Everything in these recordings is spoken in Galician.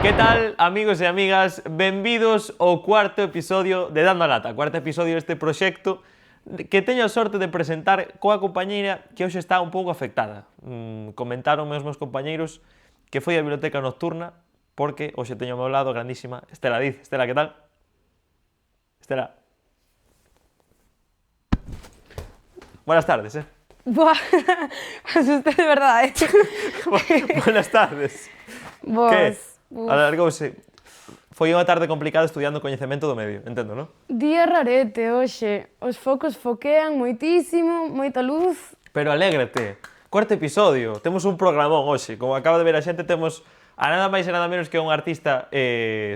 Que tal, amigos e amigas? Benvidos ao cuarto episodio de Dando a Lata, cuarto episodio deste proxecto que teño a sorte de presentar coa compañeira que hoxe está un pouco afectada. Comentaron os meus compañeiros que foi a biblioteca nocturna porque hoxe teño ao meu lado a grandísima Estela Diz. Estela, que tal? Estela. Buenas tardes, Buah, asusté de verdade. Buenas tardes. Vos, Que? Alargouse. Foi unha tarde complicada estudiando coñecemento do medio, entendo, non? Día rarete hoxe. Os focos foquean moitísimo, moita luz. Pero alégrate. Cuarto episodio. Temos un programón hoxe. Como acaba de ver a xente, temos a nada máis e nada menos que unha artista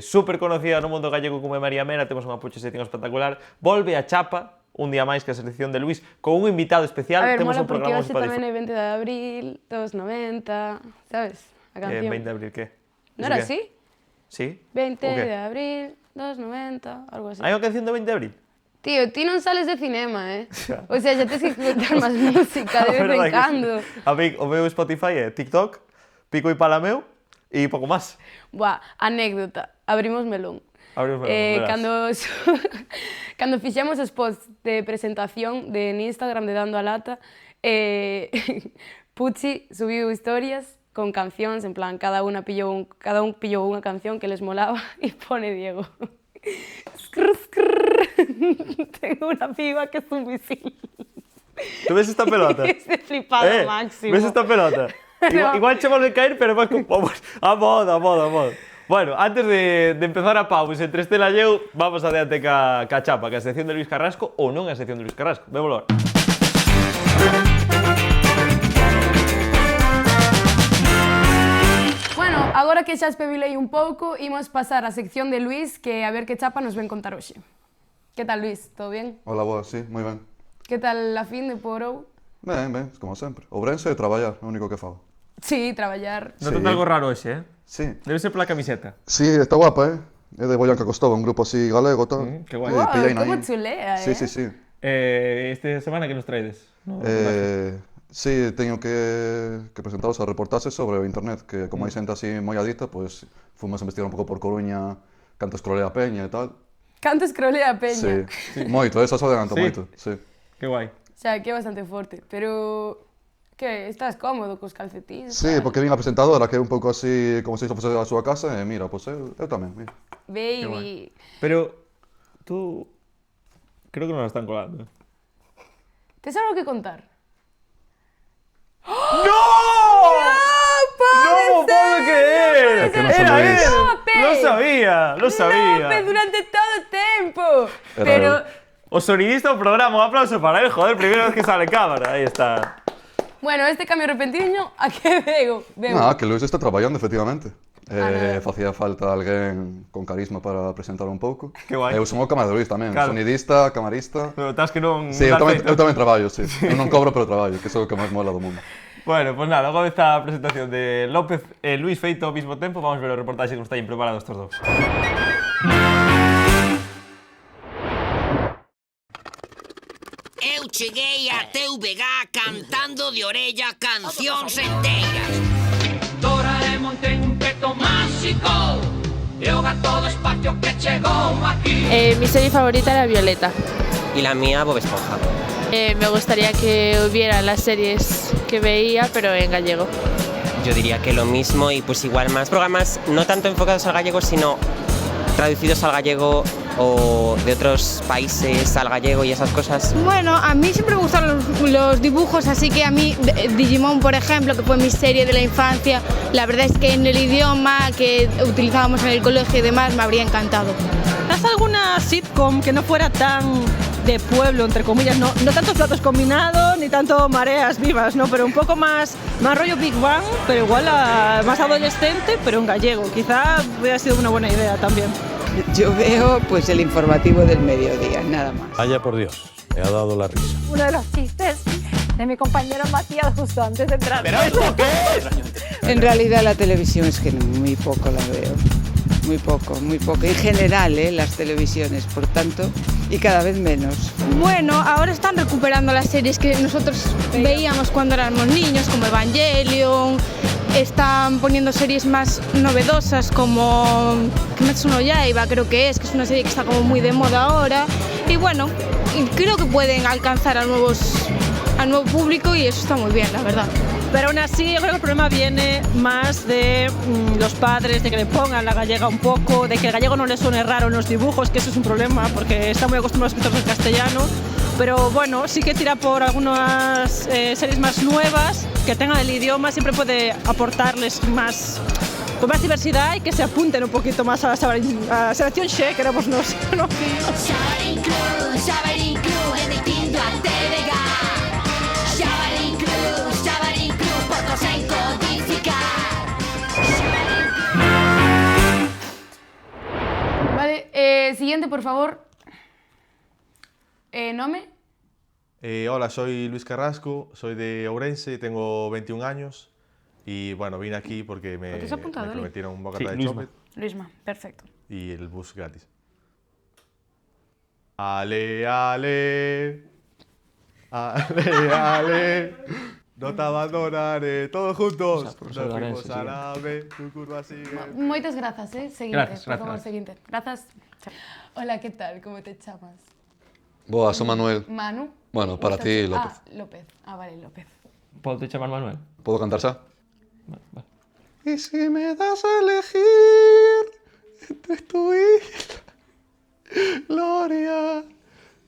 super conocida no mundo gallego como é María Mena. Temos unha puxa sección espectacular. Volve a chapa, un día máis que a selección de Luís, con un invitado especial. A ver, temos mola un porque programa hoxe tamén é 20 de abril, todos 90, sabes? A canción. 20 de abril, que? Non era así? Sí? 20 O que? de abril, 290, algo así. Hai unha canción de 20 de abril? Tío, ti non sales de cinema, O sea, xa tens que escutar máis música de vez en cando. O meu Spotify é TikTok, Pico e Palameu e pouco máis. Buah, anécdota. Abrimos melón. Abrimos melón, verás. Cando fixemos os posts de presentación en Instagram de Dando a Lata, Pucci subiu historias con cancións, en plan, cada un pillou unha canción que les molaba e pone Diego. Skrr, skrr. Tengo una piba que es un misil. ¿Tú ves esta pelota? Este flipado máximo. ¿Ves esta pelota? No. Igual che volve caer, pero vas con... A modo. Bueno, antes de empezar a pausa entre Estela e eu, vamos adiante ca chapa, ca sección de Luís Carrasco, ou non a sección de Luís Carrasco. Vémolo. Bueno, agora que xa espabilei un pouco, imos pasar á sección de Luís, que a ver que chapa nos ven contar hoxe. Que tal, Luís? Todo bien? Hola, boa, sí, moi ben. Que tal a fin de Porou? Ben, como sempre. Ourense e traballar, é o único que fago. Sí, traballar. Notas algo raro hoxe, Sí. Debe ser pola camiseta. Sí, está guapa, É de Boianca Costova, un grupo así galego, tal. Que guai. Wow, Pillaina como aí. chulea, Sí. Esta semana que nos traedes? No, Sí, teño que presentaros a reportaxes sobre o internet, que como hai xente así moi adicta, pois fomos a investigar un pouco por Coruña, canto escrolea a peña e tal. Canto escrolea a peña. Sí, moito, eso se adelanto Sí. moito, sí. Que guai. O sea, que é bastante forte, pero... Que, estás cómodo cos calcetines? Sí, porque vin a presentadora que é un pouco así, como se isto fose a súa casa, e mira, pois eu tamén, mira. Baby. Pero tú... Creo que nos la están colando. Tes algo que contar? ¡No! ¡No ¡No puedo creer! Es que no ¡Era sabéis. él! ¡No, Lo sabía. No, durante todo o tempo. Era Pero... O sonidista do programa, un aplauso para él, joder, primera vez que sale en cámara, ahí está. Bueno, este cambio repentino, a que veo? Que Luís está traballando, efectivamente. nada. Facía falta alguén con carisma para presentar un pouco. Que guai. Eu son o camarero Luís tamén, Claro. sonidista, camarista. Pero estás que non... Sí, non das eu tamén traballo, sí. Eu non cobro, pero traballo, que é o que máis mola do mundo. Bueno, pues nada, agora esta presentación de López e Luís feito ao mesmo tempo, vamos ver o reportaxe que nos teñen preparados estos dous. Eu cheguei a TVG cantando de orella cancións enteiras. Doraemon ten un peto máxico e o gato do espacio que chegou aquí. Mi serie favorita era Violeta. Y la mía, Bob Esponja. Me gustaría que hubiera las series que veía, pero en gallego. Yo diría que lo mismo y pues igual más programas no tanto enfocados al gallego, sino traducidos al gallego o de otros países al gallego y esas cosas. Bueno, a mí siempre me gustaron los dibujos, así que a mí Digimon, por ejemplo, que fue mi serie de la infancia, la verdad es que en el idioma que utilizábamos en el colegio y demás me habría encantado. ¿Haz alguna sitcom que no fuera tan de pueblo, entre comillas, no tantos platos combinados ni tanto mareas vivas, ¿no? Pero un poco más rollo Big Bang, pero igual más adolescente, pero en gallego? Quizá hubiera sido una buena idea también. Yo veo pues el informativo del mediodía, nada más. Vaya por Dios, me ha dado la risa. Uno de los chistes de mi compañero Matías justo antes de entrar. ¿Pero esto qué es? En realidad la televisión es que muy poco la veo. Muy poco. En general, las televisiones, por tanto, y cada vez menos. Bueno, ahora están recuperando las series que nosotros veíamos cuando éramos niños, como Evangelion, están poniendo series más novedosas como Kimetsu no Yaiba, creo que es una serie que está como muy de moda ahora. Y bueno, creo que pueden alcanzar a nuevo público y eso está muy bien, la verdad. Pero aún así, yo creo que el problema viene más de los padres, de que le pongan la gallega un poco, de que el gallego no le suene raro en los dibujos, que eso es un problema, porque están muy acostumbrados a escuchar el castellano. Pero bueno, sí que tira por algunas series más nuevas, que tengan el idioma, siempre puede aportarles más diversidad y que se apunten un poquito más a la Sebastián She, que éramos nosotros. Vale, siguiente, por favor. ¿Nome? Hola, soy Luis Carrasco, soy de Ourense, tengo 21 años y bueno, vine aquí porque me prometieron un bocata de chocolate. Luisma, perfecto. Y el bus gratis. Ale, ale, ale, ale, no te abandonaré, todos juntos. Nos fuimos a nave, tu curva sigue. Moitas grazas, seguinte, Gracias, por favor, gracias. seguinte. Grazas. Hola, ¿qué tal? ¿Cómo te llamas? Boa, soy Manuel. Manu. Bueno, para ti, López. Ah, López. Ah, vale, López. Podo te chamar Manuel? ¿Puedo cantar ya? Vale. Y si me das a elegir entre tu y Gloria,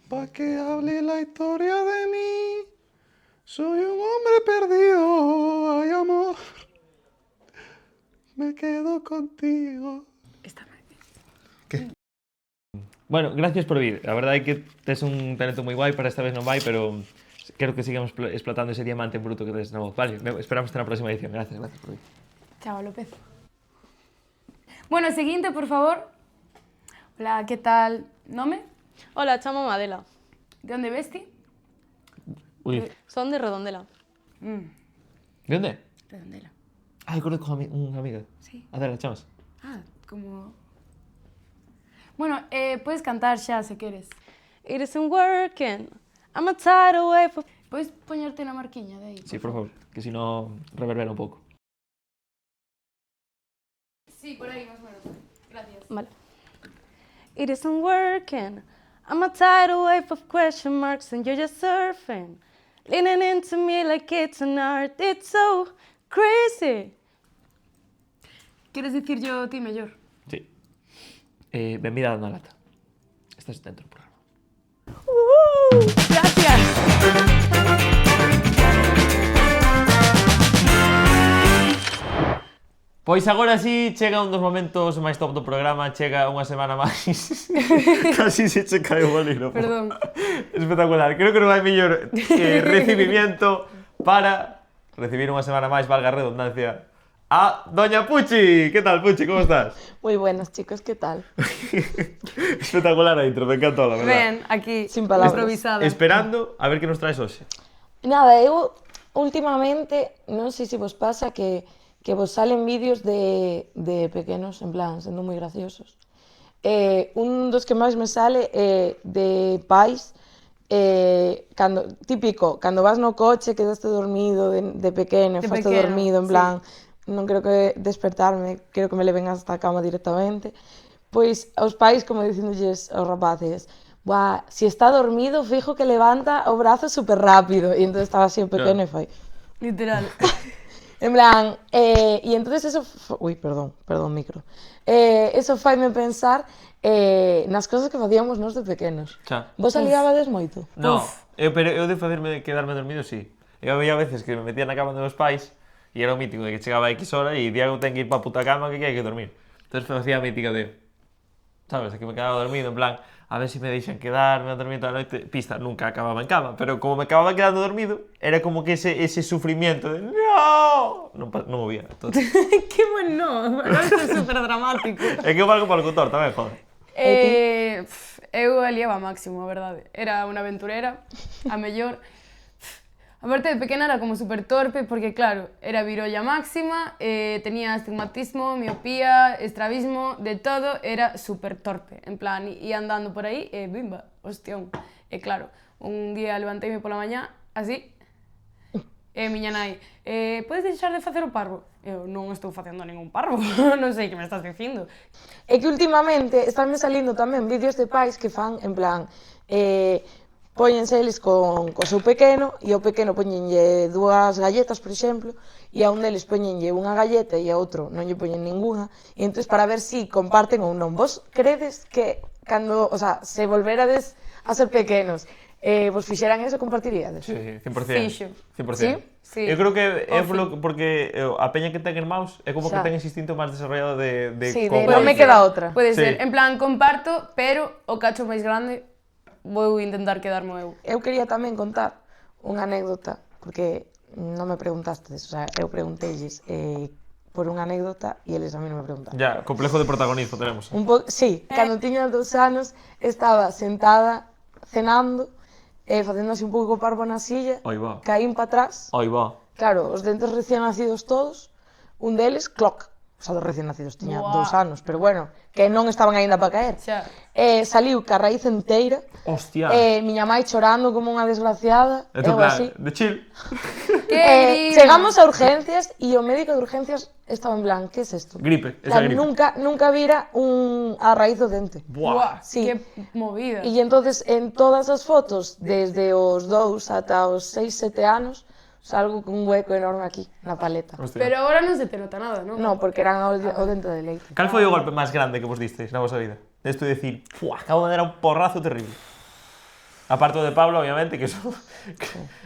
pa' que hable la historia de mí, soy un hombre perdido, ay amor, me quedo contigo. ¿Qué? Bueno, gracias por vir. A verdade é que tes un talento moi guai, para esta vez non vai, pero quero que sigamos explotando ese diamante en bruto que tes na voz. Vale, esperamos na próxima edición. Gracias por vir. Chao, López. Bueno, siguiente, por favor. Hola, ¿qué tal? ¿Nome? Hola, chamo Adela. ¿De dónde vesti? Ui, Son de Redondela. de onde? Redondela. Ah, eu conozco unha amiga. Sí. Adela, chamas? Ah, como... Bueno, puedes cantar ya, si quieres. It isn't working. I'm a tidal wave. ¿Puedes ponerte la marquilla de ahí? Sí, por favor, que si no reverbera un pouco. Sí, por ahí más o menos. Gracias. Vale. It isn't working. I'm a tidal wave of question marks and you're just surfing. Leaning into me like it's an art. It's so crazy. ¿Quieres decir yo a ti mejor? Sí. Benvida dando a lata. Estás dentro do programa. Gracias. Pois agora sí, chega un dos momentos máis top do programa, chega unha semana máis. Casi se che cae o bolígrafo. Perdón. Espectacular. Creo que non hai mellor recibimiento para recibir unha semana máis, valga a redundancia, a Doña Puchi. ¿Qué tal, Puchi? ¿Cómo estás? Muy buenas, chicos, ¿qué tal? Espectacular a intro, me encantó, la verdad. Ven, aquí, Sin palabras. improvisada. Esperando a ver que nos traes hoxe. Nada, eu últimamente, non sei se vos pasa que vos salen vídeos de pequenos, en plan, sendo moi graciosos. Un dos que máis me sale de pais, típico, cando vas no coche, quedaste dormido de pequeno, faste dormido, en plan, non creo que despertarme, creo que me leven hasta a cama directamente. Pois aos pais como dicindolles aos rapaces, buah, si está dormido, fijo que levanta o brazo super rápido. E entón estaba así o pequeno e fai... Literal. En plan, e entonces eso... Ui, perdón, micro. Eso faime pensar nas cosas que facíamos nós de pequenos. Xa. Vos aligabades moito? No, pero eu de quedarme dormido, sí. Eu había veces que me metía na cama dos meus pais e era o mítico de que chegaba a X hora e Diego ten que ir pa puta cama que hai que dormir. Entonces facía a mítica de... Sabes, que me quedaba dormido, en plan, a ver si me deixan quedarme a dormir toda a noite. Pista, nunca acababa en cama, pero como me acababa quedando dormido, era como que ese sufrimiento de ¡no! Non o vía. Qué bueno, isto é super dramático. É que eu valgo para o locutor tamén, joder. Eu aliaba máximo, a verdade. Era unha aventurera, a mellor. A parte de pequena era como super torpe, porque claro, era virolla máxima, tenía astigmatismo, miopía, estrabismo, de todo, era super torpe. En plan, ia andando por aí e bimba, hostión. E claro, un día levanteime pola mañá, así, miña nai, podes deixar de facer o parvo? Eu non estou facendo ningún parvo, non sei que me estás dicindo. É que últimamente estánme salindo tamén vídeos de pais que fan, en plan, póñense eles co seu pequeno e ao pequeno poñenlle 2 galletas, por exemplo, e a un deles poñenlle unha galleta e a outro non lle poñen ninguna, e entón para ver si comparten ou non. Vos credes que cando, o sea, se volverades a ser pequenos, vos fixeran eso, compartiríades? Sí, 100%. Fixo. 100%. Sí? Sí. Eu creo que é porque a peña que ten irmãos é como que Xa. ten ese instinto máis desarrollado de Sí, compartir. non me queda outra. Pode Sí. ser, en plan, comparto, pero o cacho máis grande vou intentar quedarmo eu. Eu quería tamén contar unha anécdota, porque non me preguntastes, o sea, eu pregunteilles por unha anécdota e eles a mí non me preguntaron. Ya, complejo de protagonismo tenemos. Sí, cando tiña 2 anos estaba sentada cenando, facendo así un pouco parvo na silla, Aí va. caín para atrás, Aí va. claro, os dentes recién nacidos todos, un deles, cloc, o sea, dos recién nacidos, tiña Buah. 2 anos, pero bueno, que non estaban aínda para caer. Xa. Saliu ca raíz enteira, Hostia. miña mai chorando como unha desgraciada, É tu eu plan, así. de chill. Chegamos a urgencias e o médico de urgencias estaba en plan, que es esto? Gripe, esa gripe. Nunca vira a raíz do dente. Buah. Sí. Que movida. E entonces en todas as fotos, desde os 2 ata os 6, 7 anos, salgo con un hueco enorme aquí, na paleta. Hostia. Pero agora non se te nota nada, non? No, porque eran o dente de leite. Cal foi o golpe máis grande que vos disteis na vosa vida? De isto de decir, "Fuá, acabo de dar un porrazo terrible." Aparte do de Pablo, obviamente, que eso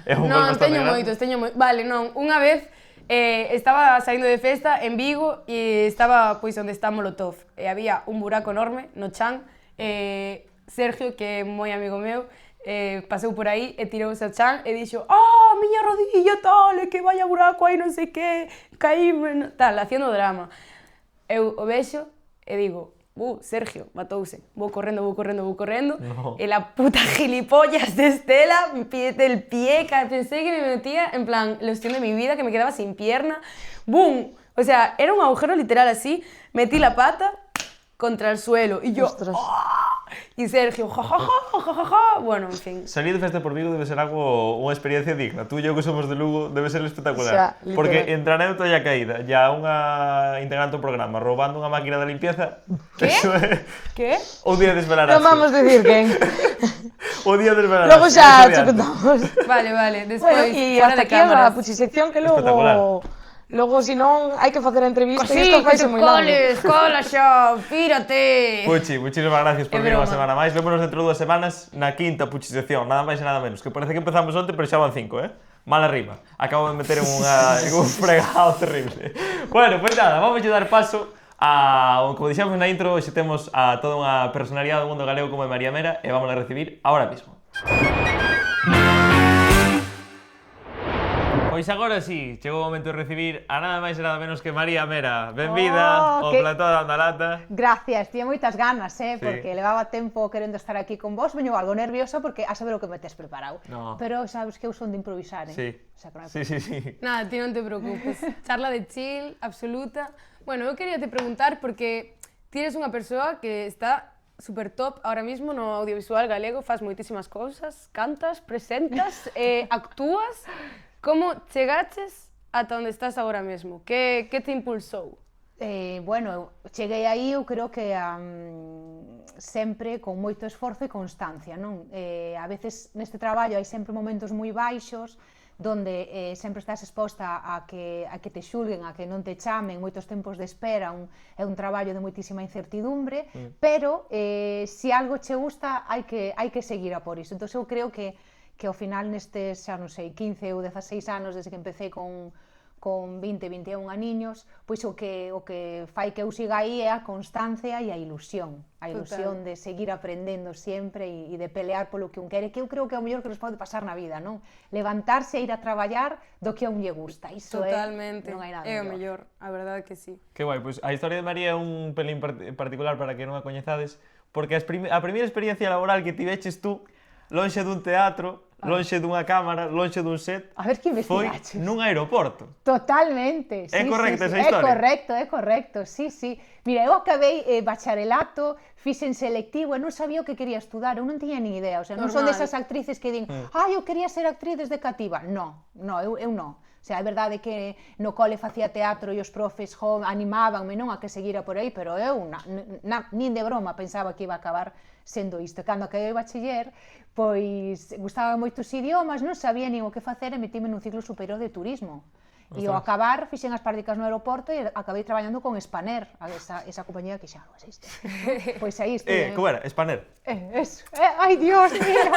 é un golpe Non, bastante grande. teño moitos. Vale, non, unha vez estaba saindo de festa en Vigo e estaba pois onde está Molotov. E había un buraco enorme no chan. Sergio, que é moi amigo meu, pasou por aí e tirouse ao chan e dixo miña rodilla tal, que vaya buraco aí non sei que, caíme, tal, haciendo drama. Eu o vexo e digo, Sergio, matouse. Vou correndo. No. E la puta gilipollas de Estela, del pie, pensé que me metía, en plan, lesión de mi vida, que me quedaba sin pierna. ¡Bum! O sea, era un agujero literal así, metí la pata contra el suelo y yo... Ostras. Y Sergio, ja. Bueno, en fin. Salir de festa por Vigo debe ser unha experiencia digna. Tú e eu que somos de Lugo debe ser espectacular. O sea, literal. Porque entre a anécdota e a caída, ya unha integrante do programa roubando unha máquina de limpieza, ¿Qué? eso é ¿Qué? o día de desvelar Non vamos a decir quen. O día de desvelar Logo xa che contamos. Vale, Bueno, despois, e fora hasta de aquí a cámaras. puchisección que Espectacular. logo si non hai que facer a entrevista e Sí, isto que faise te moi largo. cola xa, pírate. Puchi, muchísimas gracias por É vir unha broma. semana máis. Vémonos dentro de 2 semanas na quinta puchisección, nada máis e nada menos. Que parece que empezamos onte, pero xa van 5, Mala rima. Acabo de meter en un fregado terrible. Bueno, pues nada, vamos a dar paso a, como dixemos na intro, hoxe temos a toda unha personalidade do mundo galego como é María Mera e vamos a recibir ahora mismo. Pois agora sí, chegou o momento de recibir a nada máis e nada menos que María Mera. Benvida ao plató da Dando a Lata. Gracias, tiña moitas ganas, porque Sí. levaba tempo querendo estar aquí con vos, veño algo nerviosa porque a saber o que me tes preparado. No. Pero sabes que eu son de improvisar, Sí, O sea, que non hai sí. Nada, ti non te preocupes. Charla de chill, absoluta. Bueno, eu quería te preguntar porque ti eres unha persoa que está super top ahora mismo no audiovisual galego, faz moitísimas cousas, cantas, presentas, actúas. Como chegaches ata onde estás agora mesmo? Que te impulsou? Bueno, cheguei aí, eu creo que sempre con moito esforzo e constancia, non? A veces neste traballo hai sempre momentos moi baixos, donde sempre estás exposta a que te xulguen, a que non te chamen, moitos tempos de espera, é un traballo de moitísima incertidumbre, pero se algo che gusta, hai que seguir a por iso. Entón, eu creo que ao final nestes, xa non sei, 15 ou 16 anos desde que empecé con 20, 21 aniños, pois o que fai que eu siga aí é a constancia e a ilusión de seguir aprendendo sempre e de pelear polo que un quere, que eu creo que é o mellor que nos pode pasar na vida, non? Levantarse e ir a traballar do que a un lle gusta, iso Totalmente. non hai nada É o mellor, a verdade que sí. Que guai, pois a historia de María é un pelín particular para que non a coñezades, porque a primeira experiencia laboral que tiveches tú, lonxe dun teatro, lonxe dunha cámara, lonxe dun set, A ver que foi investigaches. nun aeroporto. Totalmente. É correcta esa historia? É correcto, sí. Mira, eu acabei bacharelato, fixen selectivo e non sabía o que quería estudar, eu non tiña nin idea, o sea, non son desas actrices que din, eu quería ser actriz desde cativa. No, eu non. O sea, é verdade que no cole facía teatro e os profes animábanme non a que seguira por aí, pero eu nin de broma pensaba que iba a acabar sendo isto. Cando acabei o bachiller, pois gustaba moitos idiomas, non sabía nin o que facer e metime nun ciclo superior de turismo. E ao acabar, fixen as prácticas no aeroporto e acabei traballando con Spanair, esa compañía que xa non existe. Pois aí estive. Como era? Spanair? Ai, Dios mío!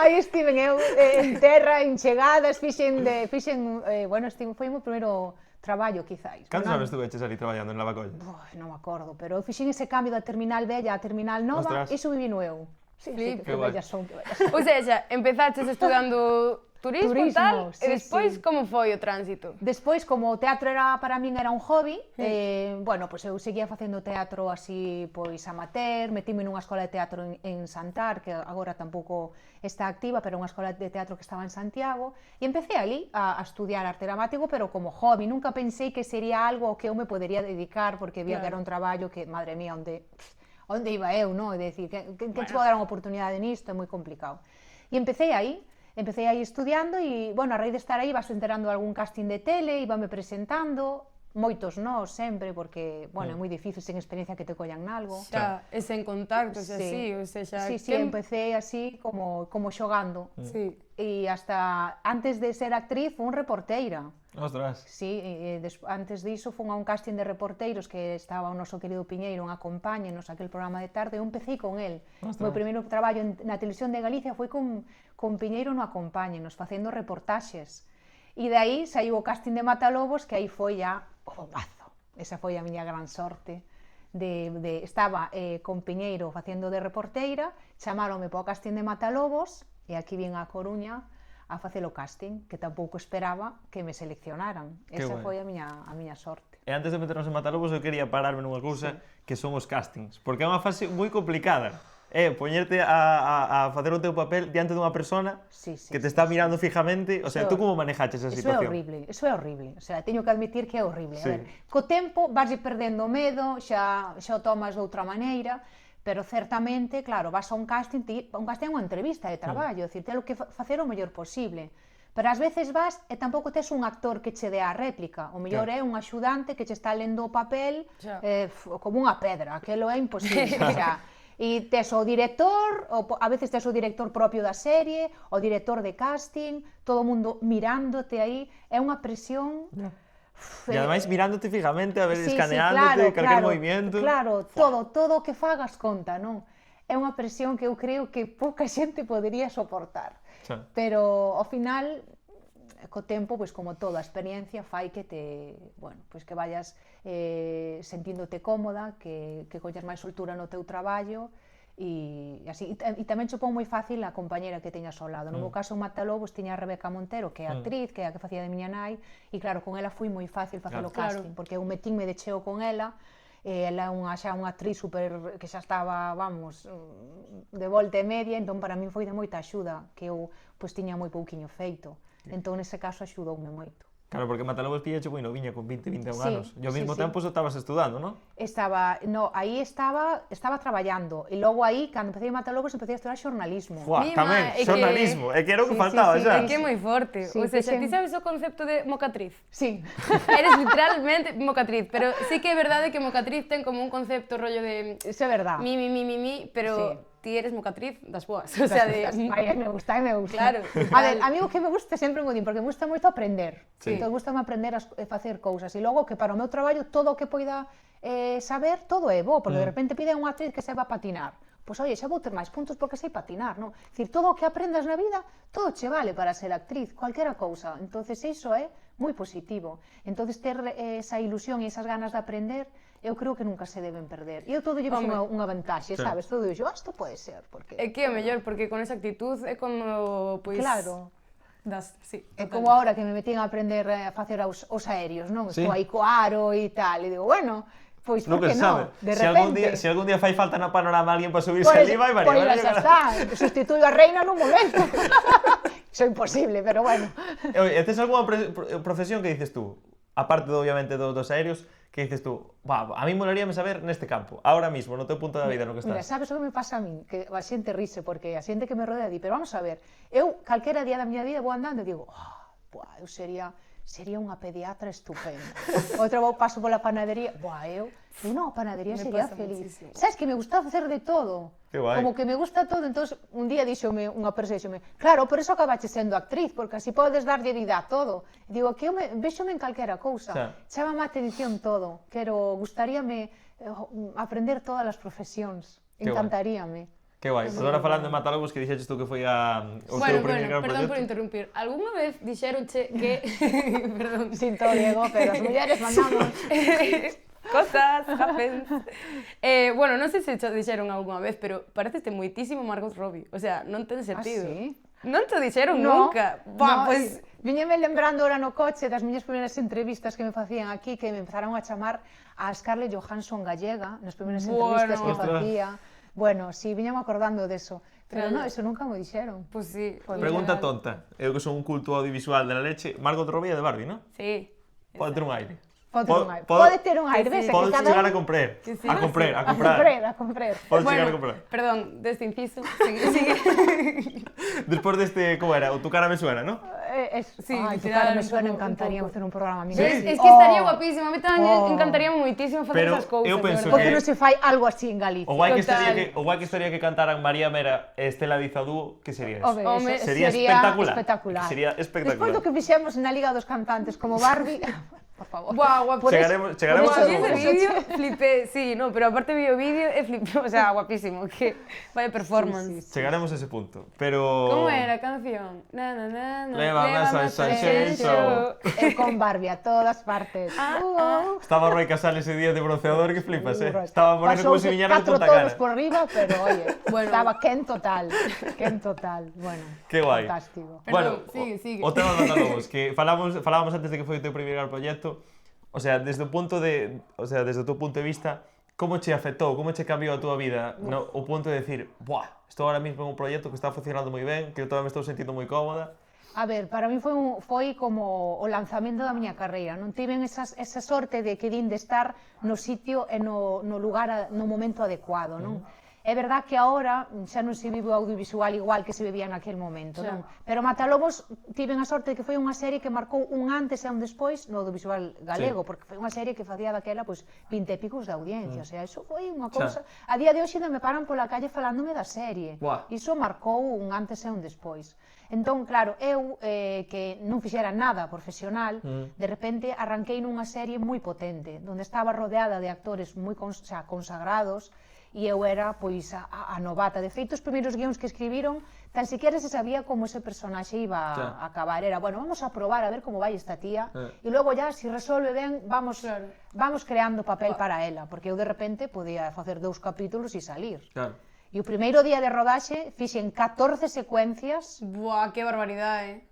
Aí estiven eu en terra, en chegadas, bueno, foi o meu primeiro traballo, quizáis. Cantos anos estuveches ali traballando en Lavacolla? Non me acordo, pero eu fixen ese cambio da terminal bella á terminal nova, iso vivino eu. Sí, que bellas son, que bellas son. Ou seja, empezaches estudando turismo e tal, e despois como foi o tránsito? Despois, como o teatro para min era un hobby, bueno, pois eu seguía facendo teatro así, pois amateur, metime nunha escola de teatro en Santar, que agora tampouco está activa, pero unha escola de teatro que estaba en Santiago, e empecé ali a estudiar arte dramático, pero como hobby, nunca pensei que sería algo que eu me podería dedicar, porque vía que era un traballo que, madre mía, onde iba eu, non? É dicir, que te vou dar unha oportunidade nisto, é moi complicado. E empecé aí estudiando e, bueno, a raíz de estar aí vas enterando algún casting de tele, íbame presentando, moitos nós sempre, porque, bueno, é moi difícil sen experiencia que te collan nalgo. Xa, e sen contactos, así, ou seja... Sí, empecé así como xogando. Sí. E hasta antes de ser actriz fui un reporteira. Ostras. Sí, antes diso fun a un casting de reporteiros que estaba o noso querido Piñeiro en Acompáñenos, aquel programa de tarde, e eu empecé con el. O meu primeiro traballo na televisión de Galicia foi con Piñeiro no Acompáñenos, facendo reportaxes. E de aí saiu o casting de Matalobos, que aí foi ya o bombazo. Esa foi a miña gran sorte. Estaba con Piñeiro facendo de reporteira, chamaronme para o casting de Matalobos, e aquí vin a Coruña a facer o casting, que tampouco esperaba que me seleccionaran. Esa foi a miña sorte. E antes de meternos en Matalobos, eu quería pararme nunha cousa que son os castings, porque é unha fase moi complicada. Poñerte a facer o teu papel diante dunha persona que te está mirando fijamente, o sea, tú como manejaches esa situación? Eso é horrible, o sea, teño que admitir que é horrible. A ver, co tempo vaslle perdendo medo, xa o tomas de outra maneira, pero certamente, claro, vas a un casting é unha entrevista de traballo, é dicir, telo que facer o mellor posible. Pero ás veces vas e tampouco tes un actor que che dé a réplica, o mellor é un axudante que che está lendo o papel como unha pedra, aquilo é imposible, e tes o director, a veces tes o director propio da serie, o director de casting, todo o mundo mirándote aí, é unha presión... E ademais mirándote fijamente, a ver, escaneándote, calquer movimiento... Claro, todo o que fagas conta, non? É unha presión que eu creo que pouca xente podería soportar. Pero, ao final, co tempo, pois como toda a experiencia, fai que que vayas sentíndote cómoda, que collas máis soltura no teu traballo, e tamén se pon moi fácil a compañera que teñas ao lado. No meu caso, en Matalobos, tiña a Rebeca Montero, que é actriz, que é a que facía de miña nai, e claro, con ela foi moi fácil facer o casting, porque eu metínme de cheo con ela, ela é xa unha actriz super que xa estaba, vamos, de volta e media, entón para min foi de moita axuda, que eu tiña moi pouquiño feito. Entón, nese caso, axudoume moito. Claro, porque Matalobos pillache moi noviña, con 20, 21 anos. E ao mesmo tempo estabas estudando, non? Aí estaba traballando. E logo aí, cando empecé Matalobos, empecé a estudar xornalismo. Tamén, xornalismo. É que era o que faltaba xa. É que é moi forte. Ou seja, ti sabes o concepto de mocatriz? Sí. Eres literalmente mocatriz, pero sí que é verdade que mocatriz ten como un concepto rollo de... Iso é verdade. Mi, pero... ti eres mocatriz das boas, o sea, de... Ai, me gusta. Claro. A ver, a mí o que me gusta sempre mo din, porque me gusta moito aprender. Entón, gusta-me aprender a facer cousas. E logo, que para o meu traballo, todo o que poida saber, todo é bo, porque de repente pide unha actriz que saiba patinar. Pois, oye, xa vou ter máis puntos porque sei patinar, non? Dicir, todo o que aprendas na vida, todo che vale para ser actriz, cualquera cousa. Entonces, iso é moi positivo. Entonces, ter esa ilusión e esas ganas de aprender, eu creo que nunca se deben perder. E eu todo llevo unha vantaxe, sabes? Todo iso, isto pode ser, porque... É que é o mellor, porque con esa actitud é como, pois... Claro. Sí, é como agora que me metín a aprender a facer os aéreos, non? Estou aí co aro e tal, e digo, bueno, Pois, por Nunca que se sabe. non? De Se algún día fai falta na Panorama alguén para subirse Pois, ali, vai, María. pois vai, xa vai. está, sustituyo a reina nun momento. Iso é imposible, pero bueno. E tes algunha profesión que dices tú, aparte obviamente dos aéreos, que dices tú, a mí molaríame saber neste campo, ahora mismo, no teu punto da vida no que Mira, estás? sabes o que me pasa a min? Que a xente rise, porque a xente que me rodea di, pero vamos a ver, eu calquera día da miña vida vou andando e digo, eu sería unha pediatra estupenda. Outro vou paso pola panadería, eu non, a panadería sería feliz. Sabes que me gusta facer de todo. Que guai. Como que me gusta todo, entón un día díxome unha persoa, claro, por eso acabache sendo actriz, porque así podes darlle vida a todo. E digo, que eu véxome en calquera cousa, chámame a atención todo, gustaríame aprender todas as profesións, encantaríame. Que guai. Pues agora falando de Matalobos, que dixeches tú que foi o teu primeiro gran perdón proxecto. por interrumpir. Algúna vez dixéronche que... Perdón. Sinto, Diego, pero as mulleres mandamos... Cosas, happens. Bueno, non sei se te dixeron algunha vez, pero pareceste moitísimo Margot Robbie. O sea, non ten sentido. Ah, sí? Non te dixeron nunca. Pues... Viñeme lembrando ora no coche das miñas primeiras entrevistas que me facían aquí, que me empezaron a chamar a Scarlett Johansson gallega, nas primeiras entrevistas que facía. Bueno, sí, viñame acordando deso. Pero non, eso nunca me dixeron. Pues sí. Pregunta tonta. Eu que son un culto audiovisual de la leche, Margot Robbie é de Barbie, non? Sí. Pode ter un aire. Pode ter un aire, ves? Podes chegar a comprar. A comprar. Podes chegar a comprar. Perdón, deste inciso, sigue. Despois deste, como era? O Tu cara me suena, non? Sí, Tu cara me suena, encantaría facer un programa. Es que estaría guapísimo, a mí tamén encantaría moitísimo facer esas cousas. Eu penso porque non se fai algo así en Galicia. O guai que estaría que cantaran María Mera e Estela Diz a dúo, que sería eso? Sería espectacular. Sería espectacular. Despois do que fixemos na Liga dos Cantantes como Barbie, por favor. Chegaremos a ese vídeo, flipé, sí, no, pero aparte vi o vídeo e flipé, o sea, guapísimo, que vaya performance. Chegaremos a ese punto, pero... Como era a canción? Na, na, na, na, Lévame a Sunshine Show. Con Barbie a todas partes. Estaba Roy Casal ese día de bronceador que flipas, Estaba moreno como si viñera de Punta Cana. Todos por riba, pero oye, estaba Ken total, bueno, que guai. Fantástico. Bueno, sigue. O tema dos Matalobos, que falábamos antes de que foi o teu primeiro gran proxecto. O sea, desde o teu punto de vista, como che afectou, como che cambiou a túa vida, o punto de decir, estou ahora mismo en un proxecto que está funcionando moi ben, que eu tamén me estou sentindo moi cómoda. A ver, para mí foi como o lanzamento da miña carreira, non tiven esa sorte de que din de estar no sitio e no lugar, no momento adecuado, non? É verdad que agora xa non se vive o audiovisual igual que se vivía naquel momento, non? Pero Matalobos tiven a sorte de que foi unha serie que marcou un antes e un despois no audiovisual galego, porque foi unha serie que facía daquela 20 e picos de audiencia, o sea, iso foi unha cousa... A día de hoxe me paran pola calle falándome da serie, iso marcou un antes e un despois. Entón, claro, eu que non fixera nada profesional, de repente arranquei nunha serie moi potente, onde estaba rodeada de actores moi consagrados, e eu era, pois, a novata. De feito, os primeiros guións que escribiron, tan siquiera se sabía como ese personaxe iba a acabar. Era, bueno, vamos a probar a ver como vai esta tía, e logo ya, se resolve ben, vamos creando papel para ela, porque eu de repente podía facer 2 capítulos e salir. E o primeiro día de rodaxe fixen 14 secuencias. Buah, que barbaridade,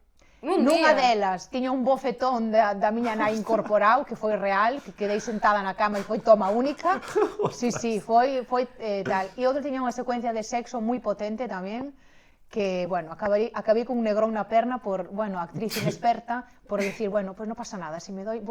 Nunha delas tiña un bofetón da miña nai incorporado, que foi real, que quedei sentada na cama e foi toma única. Sí, foi tal. E outra tiña unha secuencia de sexo moi potente tamén, que, bueno, acabei con un negrón na perna por, bueno, actriz inexperta, por decir, bueno, pues non pasa nada, se me doi,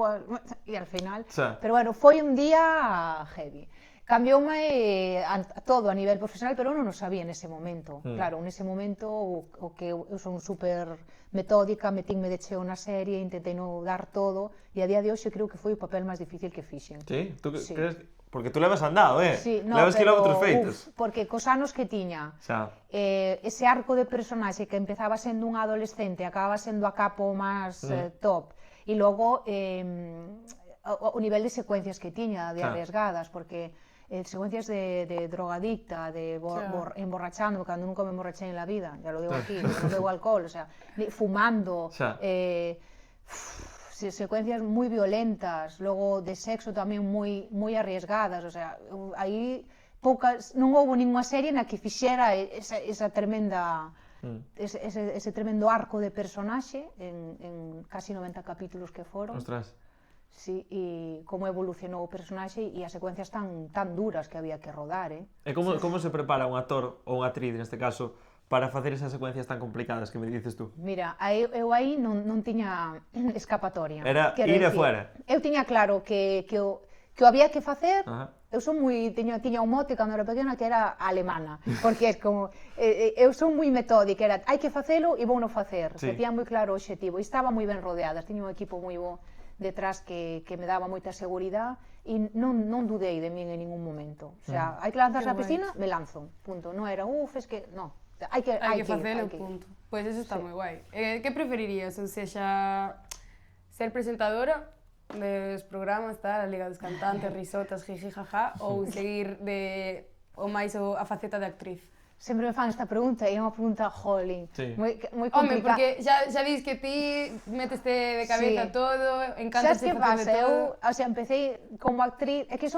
e al final. Pero, bueno, foi un día heavy. Cambioume todo a nivel profesional, pero non o sabía nese momento. Claro, nese momento o que eu son super metódica, metinme de cheo na serie, intentei non dar todo, e a día de hoxe creo que foi o papel máis difícil que fixen. Sí? Tú crees? Porque tú levas andado, Sí, levas kilómetros feitos. Porque cos anos que tiña, ese arco de personaxe que empezaba sendo un adolescente, acababa sendo a capo máis top, e logo o nivel de secuencias que tiña, de arriesgadas, porque secuencias de drogadicta, de emborrachando, cando nunca me emborraché en la vida, ya lo digo aquí, non bebo alcohol, o sea, fumando, secuencias moi violentas, logo de sexo tamén moi arriesgadas, o sea, aí non houve ninguna serie na que fixera esa tremenda... ese tremendo arco de personaxe en casi 90 capítulos que foron. Ostras. Sí, e como evolucionou o personaxe e as secuencias tan duras que había que rodar, E como se prepara un actor ou unha actriz, neste caso, para facer esas secuencias tan complicadas que me dices tú? Mira, eu aí non tiña escapatoria. Era Quero ir dicir, afuera. Eu tiña claro que o había que facer. Ajá. Eu son tiña un mote cando era pequena que era alemana, porque é como, eu son moi metódica, era hai que facelo e vou non facer, Sí. Tiña moi claro o obxectivo, e estaba moi ben rodeada, tiña un equipo moi bo detrás que me daba moita seguridade e non dudei de min en ningún momento, o sea, hai que lanzarse á piscina, me lanzo, punto, non era, es que, no, hai que facelo, punto. Pois eso está moi guai. Que preferirías, ou sexa, ser presentadora dos programas, a Liga dos Cantantes, risotas, jiji, jaja, ou seguir a faceta de actriz? Sempre me fan esta pregunta e é unha pregunta, jolín, moi complicada. Home, porque xa dis que ti meteste de cabeza todo, encantaste facer de todo. Eu, empecé como actriz, é que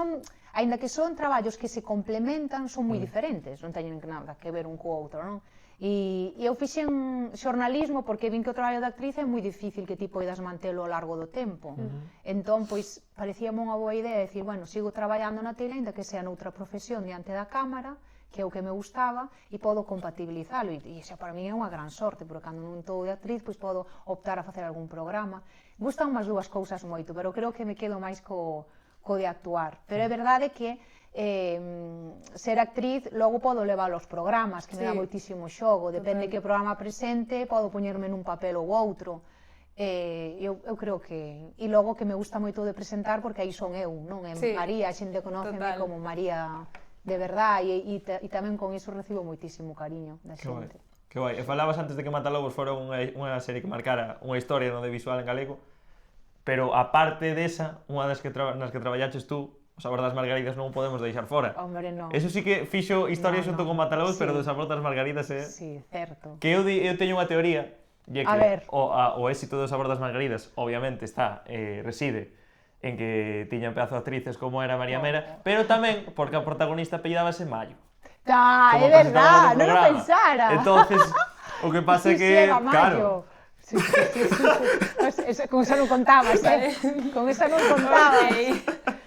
aínda que son traballos que se complementan, son moi diferentes, non teñen nada que ver un co outro, non? E eu fixen xornalismo porque vin que o traballo de actriz é moi difícil que ti poidas mantelo ao largo do tempo. Entón, pois, parecíame unha boa idea decir, bueno, sigo traballando na tele, ainda que sea noutra profesión diante da cámara, que é o que me gustaba, e podo compatibilizalo, e xa para mí é unha gran sorte, porque cando non estou de actriz, pois podo optar a facer algún programa. Gustan as dúas cousas moito, pero creo que me quedo máis co de actuar. Pero é verdade que ser actriz, logo podo levar os programas, que me dá moitísimo xogo, depende que programa presente, podo poñerme nun papel ou outro. Eu creo que... E logo que me gusta moito de presentar, porque aí son eu, non é María, a xente conóceme como María de verdade, e tamén con iso recibo moitísimo cariño da xente. Que guai. E falabas antes de que Matalobos fora unha serie que marcara unha historia no de visual en galego, pero aparte desa, unha das que traballaches tú, O Sabor das Margaridas non o podemos deixar fora. Hombre, non. Eso sí que fixo historia xunto con Matalobos, pero do Sabor das Margaridas é... Sí, certo. Que eu teño unha teoría, e que o éxito do Sabor das Margaridas, obviamente, reside en que tiñan pedazo de actrices como era María Mera, pero tamén porque a protagonista apellidábase Mayo. É verdad, non o pensara. Entonces, o que pasa é que, claro... Sí. Con esa non contabas, Con esa non contabas.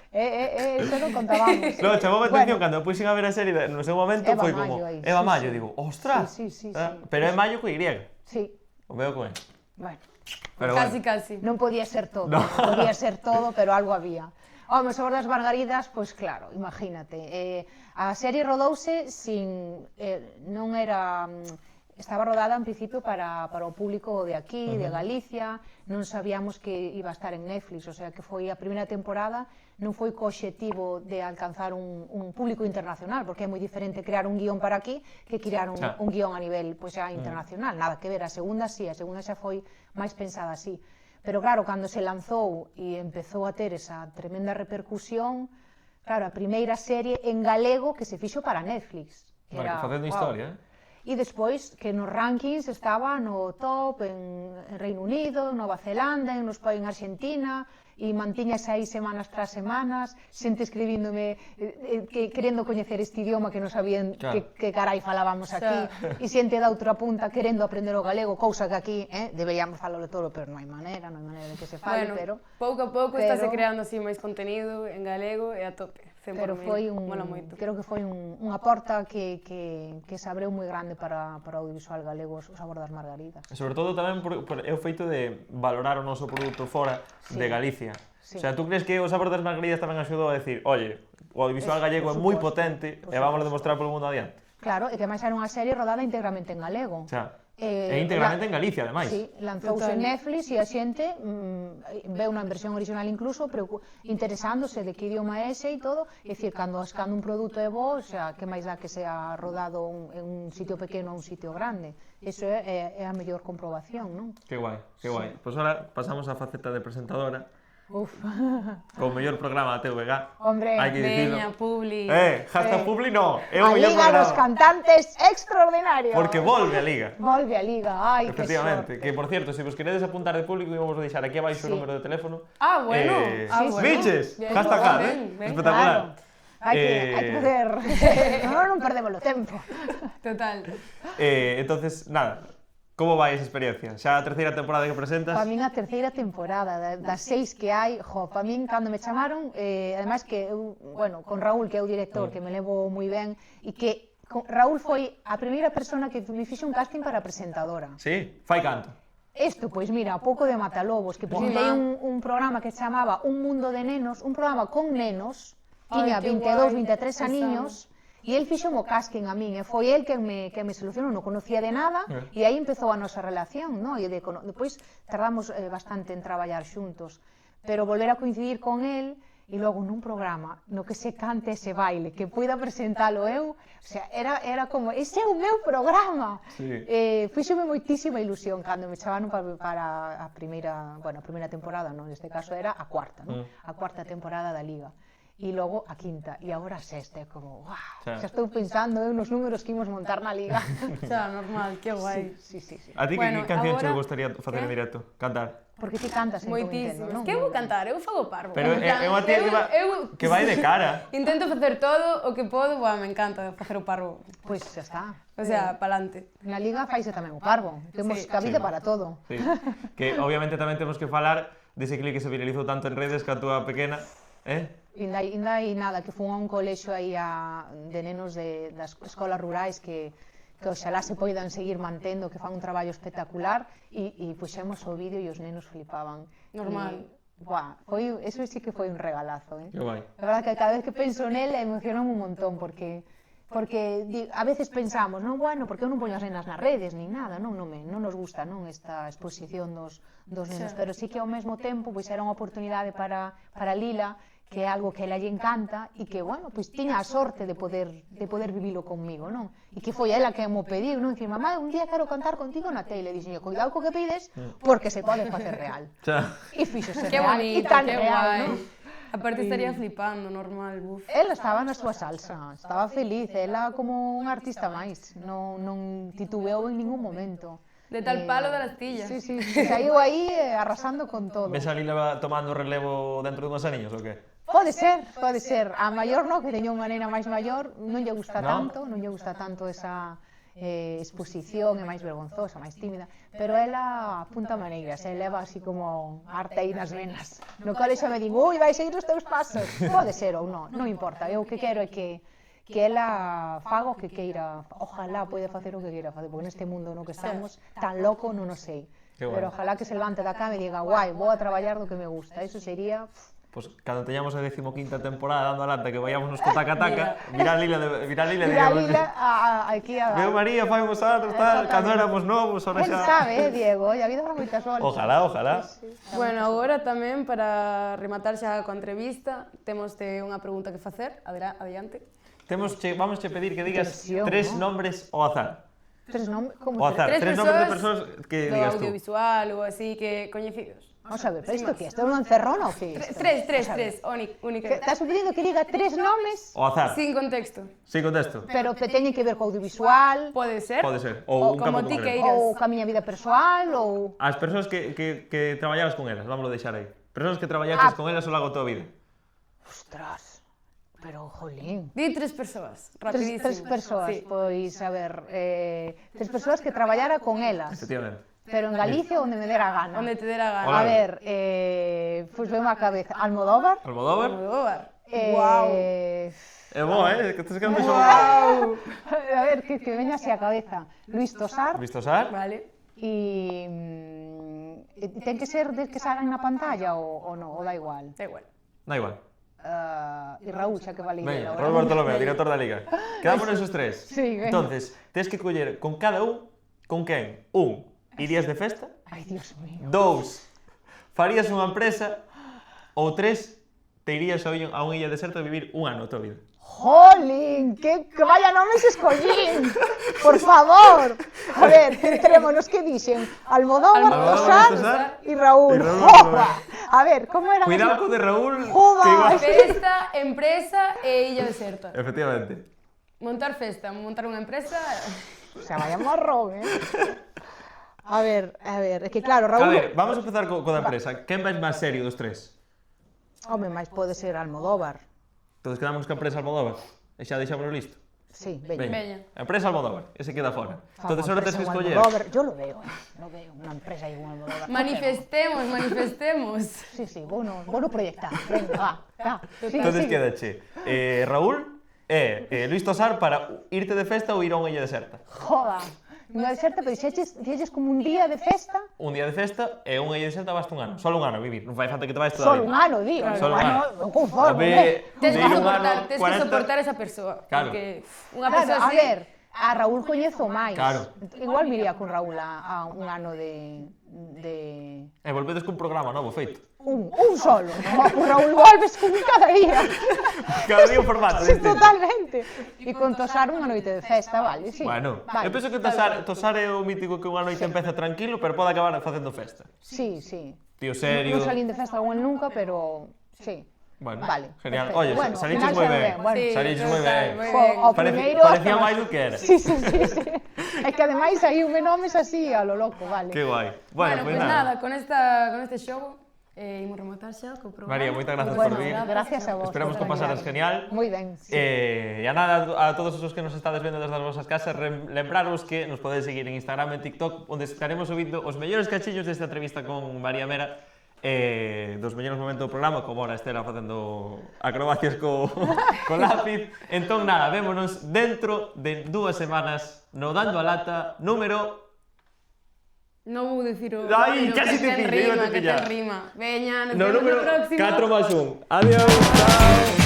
Eso non contábamos. No, chamou a atención cando puxen a ver a serie no seu momento, foi como Eva Mayo, digo, ostras, pero é Mayo co Y. Sí. O veo con él. Bueno, casi. Non podía ser todo, podía ser todo, pero algo había. Home, Sabor das Margaridas, pois claro, imagínate, a serie rodouse non era... Estaba rodada en principio para o público de aquí, de Galicia, non sabíamos que iba a estar en Netflix, o sea que foi a primeira temporada, non foi co obxectivo de alcanzar un público internacional, porque é moi diferente crear un guión para aquí que crear un guión a nivel xa internacional, nada que ver, a segunda xa foi máis pensada así. Pero claro, cando se lanzou e empezou a ter esa tremenda repercusión, claro, a primeira serie en galego que se fixo para Netflix. Facendo historia, E despois que nos rankings estaba no top en Reino Unido, Nova Zelanda, en Argentina, e mantiñase aí semanas tras semanas, xente escribíndome querendo coñecer este idioma que non sabían que carai falábamos aquí, e xente da outra punta querendo aprender o galego, cousa que aquí deberíamos falalo todo, pero non hai maneira de que se fale, pero... Pouco a pouco estáse creando así máis contenido en galego e a tope. Pero creo que foi unha porta que se abreu moi grande para o audiovisual galego, O Sabor das Margaridas. E sobre todo tamén é o feito de valorar o noso produto fora de Galicia. O sea, tú crees que O Sabor das Margaridas tamén axudou a decir, oye, o audiovisual gallego é moi potente e vamos a demostrar polo mundo adiante? Claro, e que máis era unha serie rodada íntegramente en galego. E íntegramente en Galicia, ademais. Sí, lanzouse en Netflix e a xente veu unha versión original incluso, interesándose de que idioma é ese e todo, é dicir, cando un produto é bo, que máis dá que sea rodado en un sitio pequeno ou un sitio grande. Iso é a mellor comprobación, non? Que guai, que guai. Pois ahora pasamos á faceta de presentadora. Uf. O mellor programa da TVG. Hombre, veña, Publi. Hashtag Publi no, é a o mellor Liga programa. dos Cantantes extraordinario. Porque volve a Liga. Volve a Liga, ai, que efectivamente, que por cierto, se vos queredes apuntar de público, íbamos a deixar aquí abaixo o número de teléfono. Bueno. Biches, hashtag espectacular. Hai que poder... non perdemos o tempo. Total. Entonces, nada, Como vai esa experiencia? Xa a terceira temporada que presentas? Para min a terceira temporada, das 6 que hai, para min cando me chamaron, ademais que eu, bueno, con Raúl, que é o director, que me levo moi ben, e que Raúl foi a primeira persona que me fixe un casting para presentadora. Sí? Fai canto? Isto, pois mira, pouco de Matalobos, que presentei un programa que se chamaba Un Mundo de Nenos, un programa con nenos, tiña 22, 23 aniños, e el fixo o casting a min, e foi el que me solucionou, non conocía de nada, e aí empezou a nosa relación, no? E depois tardamos bastante en traballar xuntos, pero volver a coincidir con el, e logo nun programa no que se cante ese baile, que poida presentalo eu, o sea, era como, ese é o meu programa. Fíxome moitísima ilusión cando me chamaron para a primeira temporada, non? Neste caso era a cuarta, non? A cuarta temporada da Liga. E logo a quinta, e agora a sexta, é como, uau, xa estou pensando nos números que imos montar na Liga. Xa, normal, que guai. Sí. A ti que canción che gustaría facer en directo? Cantar? Porque ti cantas, moitísimo. Que eu vou cantar, eu fago parvo. Pero é unha tía que vai de cara. Intento facer todo o que podo, me encanta facer o parvo. Pois xa está. O sea, pa'lante. Na Liga faise tamén o parvo, temos cabida para todo. Que obviamente tamén temos que falar dese clip que se viralizou tanto en redes que a túa pequena, Inda hai nada, que fun a un colexo aí de nenos das escolas rurais que oxalá se poidan seguir mantendo, que fan un traballo espectacular, e puxemos o vídeo e os nenos flipaban. Normal. Eso sí que foi un regalazo. Que guai. A verdade que cada vez que penso nel emocionou un montón, porque a veces pensamos, non, bueno, porque eu non poño as nenas nas redes, nin nada, non nos gusta esta exposición dos nenos, pero sí que ao mesmo tempo era unha oportunidade para Lila, que é algo que ela lle encanta e que, bueno, pois tiña a sorte de poder vivilo conmigo, non? E que foi ela que mo pediu, non? Dicir, mamá, un día quero cantar contigo na tele. E dixen, cuidado co que pides, porque se pode facer real. E fixose real, e tan real, non? Aparte estaría flipando, normal, buf. Ela estaba na súa salsa, estaba feliz, ela como un artista máis, non titubeou en ningún momento. De tal palo da astilla. Sí, saiu aí arrasando con todo. Ves a Lila tomando relevo dentro de unhos aniños ou que? Pode ser. A maior non, que teña unha nena máis maior, non lle gusta tanto esa exposición, é máis vergonzosa, máis tímida, pero ela apunta maneiras, leva así como arte aí nas venas. No cole xa me digo, ui, vai seguir os teus pasos. Pode ser ou non importa. Eu o que quero é que ela faga o que queira, ojalá pode facer o que queira facer, porque neste mundo no que estamos tan loco non o sei, pero ojalá que se levante da cama e diga, guai, vou a traballar do que me gusta, eso sería... Pois cando teñamos a 15ª temporada dando a lata que vayámonos co taca-taca, virá Lila aquí a... Veo María, fai uns anos, tal, cando éramos novos, ahora xa... Quen sabe, Diego, a vida dá moitas voltas. Ojalá. Bueno, agora tamén, para rematar xa coa entrevista, temos unha pregunta que facer, adiante. Vamos che pedir que digas 3 nombres ao azar. 3 nombres? Como? Ao azar, 3 nombres de persoas que digas tú. Do audiovisual ou así, que coñecidos. Vamos a ver, pero isto que é? Isto é unha encerrona ou que é? 3, única. Estás pedindo que diga 3 nomes? Ao azar. Sin contexto. Pero que teñen que ver co audiovisual? Pode ser. Ou un campo concreto. Ou ca miña vida persoal, ou... As persoas que traballabas con elas, vámoslo deixar aí. Persoas que traballaches con elas ao largo da tua vida. Ostras, pero, jolín. Di 3 persoas, rapidísimo. 3 persoas, pois, a ver, 3 persoas que traballara con elas. Efectivamente. Pero en Galicia, onde me dera gana. Onde te dera gana. A ver, pois veo má cabeza. Almodóvar. Guau. É boa, que estás quedando xo... A ver, que veña así a cabeza. Luis Tosar. Vale. E ten que ser des que salgan na pantalla ou non, ou da igual? Da igual. E Raúl, xa que vale. Venga, Raúl Bartolomé, director da Liga. Quedamos esos 3. Sí, venga. Entonces, tens que coller con cada un, con quen? 1. Irías de festa? Ai, Dios mío. 2. Farías unha empresa? Ou 3. Te irías a unha illa deserta a vivir un ano a tua vida? Jolín, que vaya nomes escollín, por favor. A ver, centrémonos, que dixen? Almodóvar, Tosar e Raúl. A ver, como era? Cuidado co de Raúl. Festa, empresa e illa deserta. Efectivamente. Montar unha empresa... O sea, vaya marrón, A ver, é que claro, Raúl... A ver, vamos a empezar co da empresa. Quen vai máis serio dos 3? Home, máis pode ser Almodóvar. Todos quedamos ca empresa Almodóvar. E xa deixámoslo listo. Sí, Veña. Empresa Almodóvar, ese queda fora. Entonces ahora tens que escoller. Yo lo veo, una empresa ahí con Almodóvar. Manifestemos. Sí, bueno proyectar. Venga, va. Entonces quedache Raúl e Luis Tosar para irte de festa ou ir a unha illa deserta. Joda, unha deserta, pero dixeches como un día de festa. Un día de festa e unha illa deserta basta un ano. Solo un ano a vivir, non fai falta que te vais toda a Solo vida. un ano, digo. Solo un ano. Non conformo, Tens que soportar esa persoa. Claro. Porque unha persoa A así... ver, a Raúl coñezo máis. Claro. Igual me iría con Raúl a un ano de... E volvedes cun programa novo feito. Un solo. O Raúl volves con un cada día. Cada día un formato Sí, distinto. totalmente. E con Tosar unha noite de festa, vale, sí. Bueno, vale. eu penso que Tosar é o mítico que unha noite empeza tranquilo, pero pode acabar facendo festa. Sí. Tío serio. Non salín de festa con él nunca, pero sí. Bueno, vale, genial. perfecto. Oye, Bueno, saliches final moi xa ben. ben, bueno. Saliches moi ben. O primeiro... Parecía máis do que era. Sí. É que ademais saíume nomes así a lo loco, vale. Que guai. Bueno, pues nada, con este xogo imos rematar xa co programa. María, moitas grazas por vir. Gracias a vos. Esperamos que o pasaras genial. Moi ben, sí. E a nada, a todos os que nos estades vendo desde as vosas casas, lembraros que nos podedes seguir en Instagram e TikTok, onde estaremos subindo os mellores cachillos desta entrevista con María Mera, dos mellores momentos do programa, como ahora Estela facendo acrobacias co lápiz. Entón, nada, vémonos dentro de 2 semanas no Dando a Lata número... Non vou dicir o... Ai, casi te pillo, iba a te pillar. Que ten rima. Veña, No nos vemos número no próximo. 4+1. Adiós, chao.